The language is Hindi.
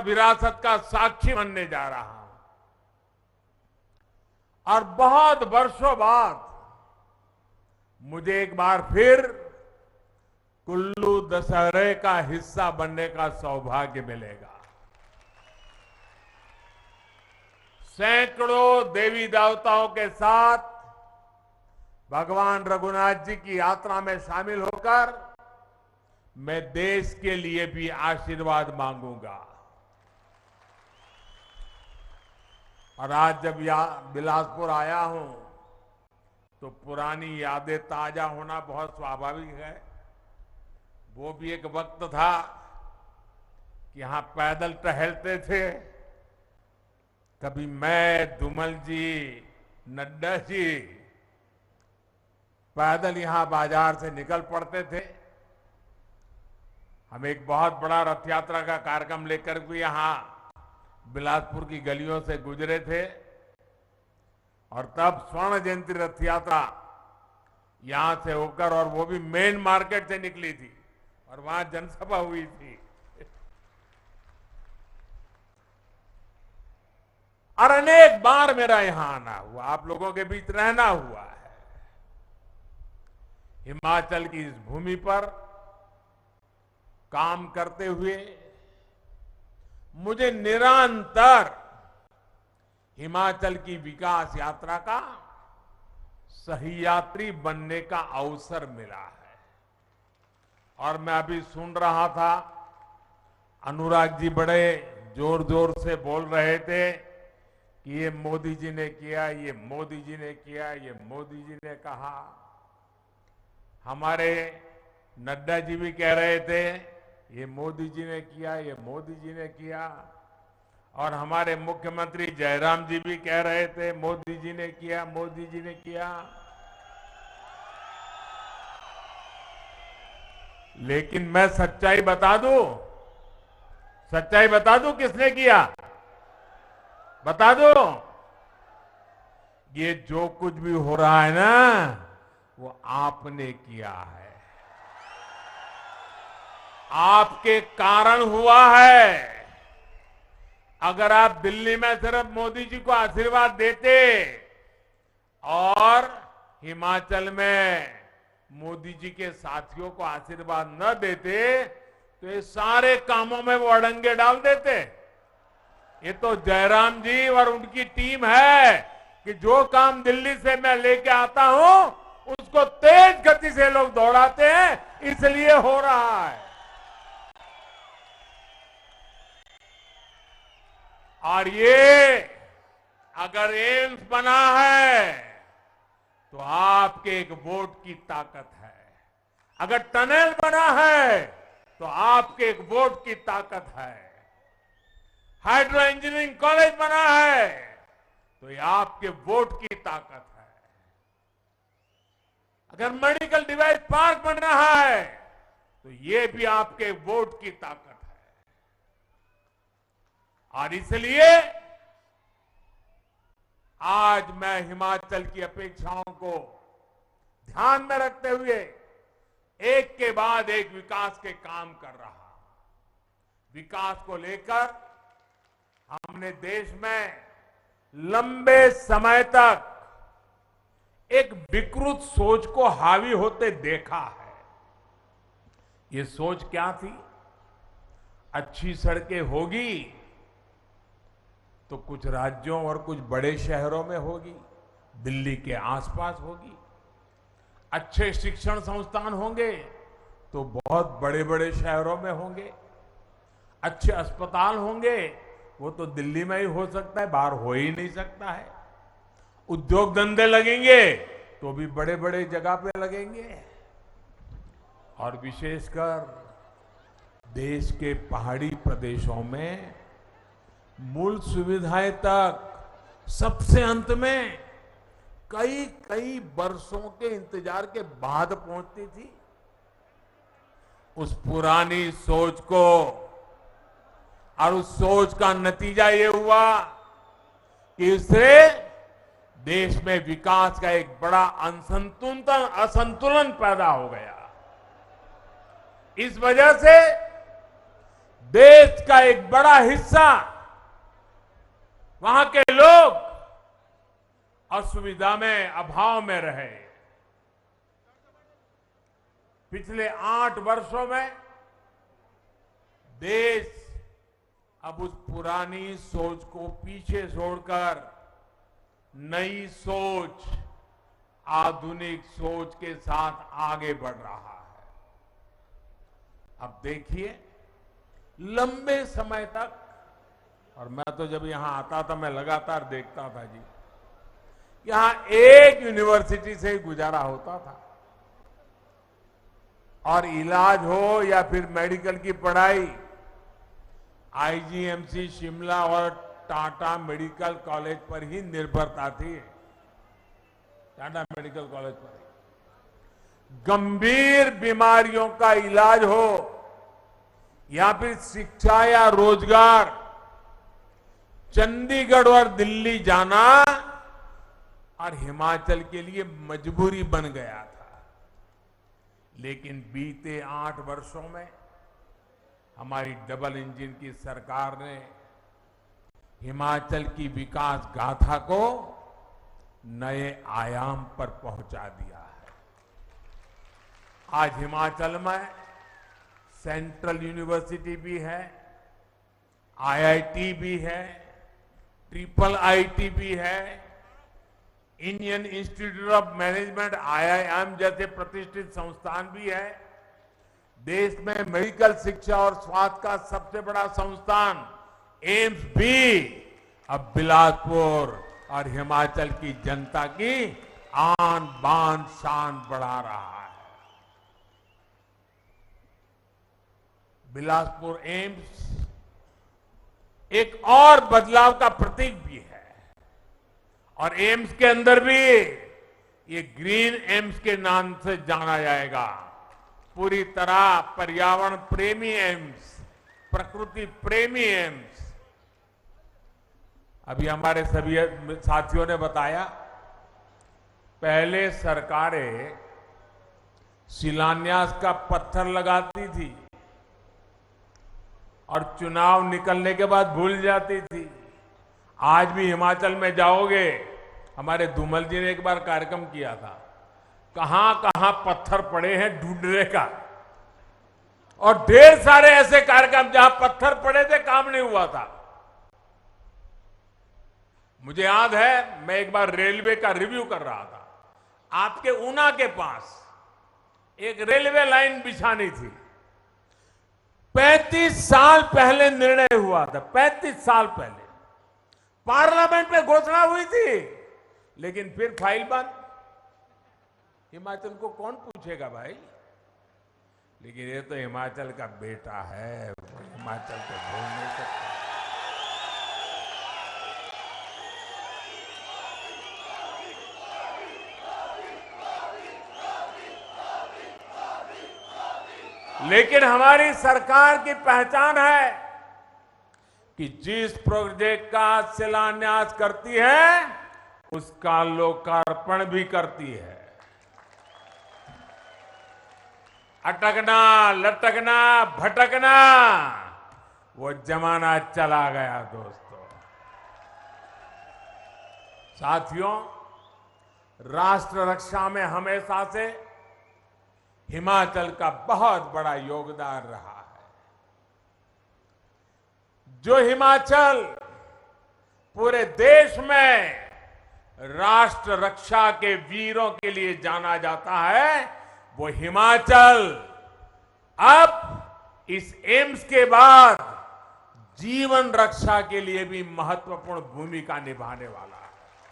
विरासत का साक्षी बनने जा रहा हूं और बहुत वर्षों बाद मुझे एक बार फिर कुल्लू दशहरे का हिस्सा बनने का सौभाग्य मिलेगा। सैकड़ों देवी देवताओं के साथ भगवान रघुनाथ जी की यात्रा में शामिल होकर मैं देश के लिए भी आशीर्वाद मांगूंगा। और आज जब बिलासपुर आया हूं तो पुरानी यादें ताजा होना बहुत स्वाभाविक है। वो भी एक वक्त था कि यहां पैदल टहलते थे। कभी मैं, धूमल जी, नड्डा जी पैदल यहां बाजार से निकल पड़ते थे। हम एक बहुत बड़ा रथ यात्रा का कार्यक्रम लेकर भी यहां बिलासपुर की गलियों से गुजरे थे और तब स्वर्ण जयंती रथ यात्रा यहां से होकर और वो भी मेन मार्केट से निकली थी और वहां जनसभा हुई थी। और अनेक बार मेरा यहां आना हुआ, आप लोगों के बीच रहना हुआ है। हिमाचल की इस भूमि पर काम करते हुए मुझे निरंतर हिमाचल की विकास यात्रा का सही यात्री बनने का अवसर मिला है। और मैं अभी सुन रहा था, अनुराग जी बड़े जोर जोर से बोल रहे थे कि ये मोदी जी ने किया, ये मोदी जी ने किया, ये मोदी जी ने कहा। हमारे नड्डा जी भी कह रहे थे ये मोदी जी ने किया, ये मोदी जी ने किया। और हमारे मुख्यमंत्री जयराम जी भी कह रहे थे मोदी जी ने किया, मोदी जी ने किया। लेकिन मैं सच्चाई बता दूं, सच्चाई बता दूं किसने किया, बता दो। ये जो कुछ भी हो रहा है ना वो आपने किया है, आपके कारण हुआ है। अगर आप दिल्ली में सिर्फ मोदी जी को आशीर्वाद देते और हिमाचल में मोदी जी के साथियों को आशीर्वाद न देते तो ये सारे कामों में वो अड़ंगे डाल देते। ये तो जयराम जी और उनकी टीम है कि जो काम दिल्ली से मैं लेके आता हूं उसको तेज गति से लोग दौड़ाते हैं, इसलिए हो रहा है। और ये अगर एम्स बना है तो आपके एक वोट की ताकत है, अगर टनल बना है तो आपके एक वोट की ताकत है, हाइड्रो इंजीनियरिंग कॉलेज बना है तो ये आपके वोट की ताकत है, अगर मेडिकल डिवाइस पार्क बन रहा है तो ये भी आपके वोट की ताकत है। और इसलिए आज मैं हिमाचल की अपेक्षाओं को ध्यान में रखते हुए एक के बाद एक विकास के काम कर रहा हूं। विकास को लेकर हमने देश में लंबे समय तक एक विकृत सोच को हावी होते देखा है। ये सोच क्या थी? अच्छी सड़कें होगी तो कुछ राज्यों और कुछ बड़े शहरों में होगी, दिल्ली के आसपास होगी। अच्छे शिक्षण संस्थान होंगे तो बहुत बड़े बड़े शहरों में होंगे। अच्छे अस्पताल होंगे वो तो दिल्ली में ही हो सकता है, बाहर हो ही नहीं सकता है। उद्योग धंधे लगेंगे तो भी बड़े बड़े जगह पे लगेंगे। और विशेषकर देश के पहाड़ी प्रदेशों में मूल सुविधाएं तक सबसे अंत में कई कई वर्षों के इंतजार के बाद पहुंचती थी। उस पुरानी सोच को और उस सोच का नतीजा ये हुआ कि इससे देश में विकास का एक बड़ा असंतुलन पैदा हो गया। इस वजह से देश का एक बड़ा हिस्सा, वहां के लोग असुविधा में, अभाव में रहे। पिछले 8 वर्षों में देश अब उस पुरानी सोच को पीछे छोड़कर नई सोच, आधुनिक सोच के साथ आगे बढ़ रहा है। अब देखिए, लंबे समय तक, और मैं तो जब यहां आता था मैं लगातार देखता था जी, यहां एक यूनिवर्सिटी से ही गुजारा होता था, और इलाज हो या फिर मेडिकल की पढ़ाई आईजीएमसी शिमला और टाटा मेडिकल कॉलेज पर ही निर्भरता थी। टाटा मेडिकल कॉलेज पर गंभीर बीमारियों का इलाज हो या फिर शिक्षा या रोजगार, चंडीगढ़ और दिल्ली जाना और हिमाचल के लिए मजबूरी बन गया था। लेकिन बीते 8 वर्षों में हमारी डबल इंजन की सरकार ने हिमाचल की विकास गाथा को नए आयाम पर पहुंचा दिया है। आज हिमाचल में सेंट्रल यूनिवर्सिटी भी है, आईआईटी भी है, ट्रिपल आईटी भी है, Indian institute of management IIM जैसे प्रतिष्ठित संस्थान भी है। देश में मेडिकल शिक्षा और स्वास्थ्य का सबसे बड़ा संस्थान एम्स भी अब बिलासपुर और हिमाचल की जनता की आन बान शान बढ़ा रहा है। बिलासपुर एम्स एक और बदलाव का प्रतीक भी है, और एम्स के अंदर भी ये ग्रीन एम्स के नाम से जाना जाएगा। पूरी तरह पर्यावरण प्रेमी एम्स, प्रकृति प्रेमी एम्स। अभी हमारे सभी साथियों ने बताया, पहले सरकारें शिलान्यास का पत्थर लगाती थी और चुनाव निकलने के बाद भूल जाती थी। आज भी हिमाचल में जाओगे, हमारे धूमल जी ने एक बार कार्यक्रम किया था, कहां कहां पत्थर पड़े हैं ढूंढने का, और ढेर सारे ऐसे कार्यक्रम जहां पत्थर पड़े थे, काम नहीं हुआ था। मुझे याद है, मैं एक बार रेलवे का रिव्यू कर रहा था। आपके ऊना के पास एक रेलवे लाइन बिछानी थी। 35 साल पहले निर्णय हुआ था, 35 साल पहले पार्लियामेंट में घोषणा हुई थी, लेकिन फिर फाइल बंद। हिमाचल को कौन पूछेगा भाई? लेकिन ये तो हिमाचल का बेटा है, हिमाचल को भूल नहीं सकता। लेकिन हमारी सरकार की पहचान है कि जिस प्रोजेक्ट का शिलान्यास करती है उसका लोकार्पण भी करती है। अटकना, लटकना, भटकना वो जमाना चला गया दोस्तों। साथियों, राष्ट्र रक्षा में हमेशा से हिमाचल का बहुत बड़ा योगदान रहा है। जो हिमाचल पूरे देश में राष्ट्र रक्षा के वीरों के लिए जाना जाता है, वो हिमाचल अब इस एम्स के बाद जीवन रक्षा के लिए भी महत्वपूर्ण भूमिका निभाने वाला है।